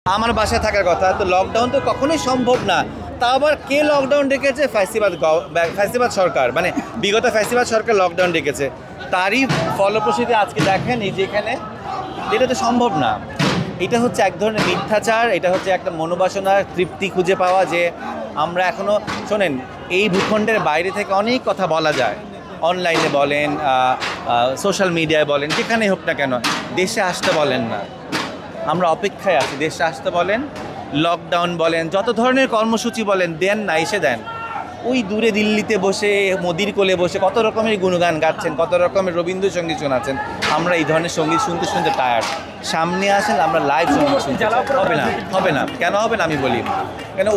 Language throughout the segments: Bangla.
আমার বাসায় থাকার কথা, তো লকডাউন তো কখনোই সম্ভব না। তা আবার কে লকডাউন ডেকেছে? ফ্যাসিবাদ সরকার, মানে বিগত ফ্যাসিবাদ সরকার লকডাউন ডেকেছে। তারই ফলপ্রসূতে আজকে দেখেন এই যে এখানে, এটা তো সম্ভব না। এটা হচ্ছে এক ধরনের মিথ্যাচার, এটা হচ্ছে একটা মনোবাসনার তৃপ্তি খুঁজে পাওয়া, যে আমরা এখনও শোনেন এই ভূখণ্ডের বাইরে থেকে অনেক কথা বলা যায়, অনলাইনে বলেন, সোশ্যাল মিডিয়ায় বলেন, যেখানে হোক না কেন, দেশে আসতে বলেন না। আমরা অপেক্ষায় আছি, দেশে আসতে বলেন, লকডাউন বলেন, যত ধরনের কর্মসূচি বলেন, দেন না, এসে দেন। ওই দূরে দিল্লিতে বসে, মোদির কোলে বসে কত রকমের গুণগান গাচ্ছেন, কত রকমের রবীন্দ্রসঙ্গীত শোনাচ্ছেন। আমরা এই ধরনের সঙ্গীত শুনতে শুনতে টায়ার্ড। সামনে আসেন, আমরা লাইভ সঙ্গীত শুনতে চাই। হবে না, হবে না, কেন হবে না আমি বলি। কেন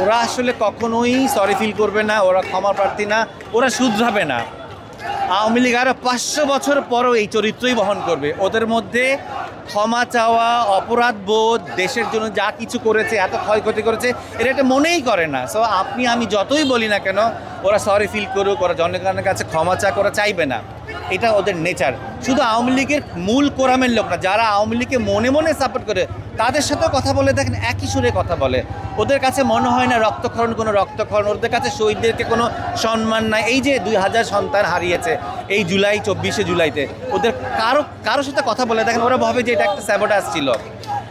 ওরা আসলে কখনোই সরি ফিল করবে না, ওরা ক্ষমা প্রার্থী না, ওরা শুধরাবে না। আওয়ামী লীগ আরও 500 বছর পরও এই চরিত্রই বহন করবে। ওদের মধ্যে ক্ষমা চাওয়া, অপরাধ বোধ, দেশের জন্য যা কিছু করেছে, এত ক্ষয়ক্ষতি করেছে, এটা একটা মনেই করে না। সো আপনি আমি যতই বলি না কেন, ওরা সরি ফিল করুক, ওরা জনগণের কাছে ক্ষমা করা চাইবে না। এটা ওদের নেচার। শুধু আওয়ামী লীগের মূল কোরামের লোক না, যারা আওয়ামী লীগকে মনে মনে সাপোর্ট করে, তাদের সাথেও কথা বলে দেখেন, একই সুরে কথা বলে। ওদের কাছে মনে হয় না রক্তক্ষরণ কোনো রক্তক্ষরণ, ওদের কাছে শহীদদেরকে কোনো সম্মান নাই। এই যে 2000 সন্তান হারিয়েছে এই 24শে জুলাইতে, ওদের কারোর সাথে কথা বলে দেখেন, ওরা ভাবে যে এটা একটা স্যাবোটাজ ছিল।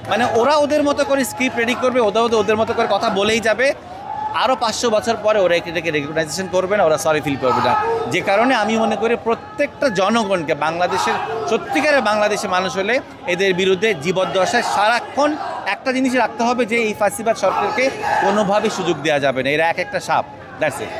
মানে ওরা ওদের মতো করে স্ক্রিপ্ট রেডি করবে, ওদের মতো করে কথা বলেই যাবে। আরও 500 বছর পরে ওরা এটাকে রেকগনাইজেশন করবে না, ওরা সরি ফিল করবে না। যে কারণে আমি মনে করি প্রত্যেকটা জনগণকে, বাংলাদেশের সত্যিকারের বাংলাদেশের মানুষ হলে এদের বিরুদ্ধে জীবদ্দশায় সারাক্ষণ একটা জিনিস রাখতে হবে, যে এই ফ্যাসিবাদ সরকারকে কোনোভাবে সুযোগ দেওয়া যাবে না। এরা এক একটা সাপ। That's it.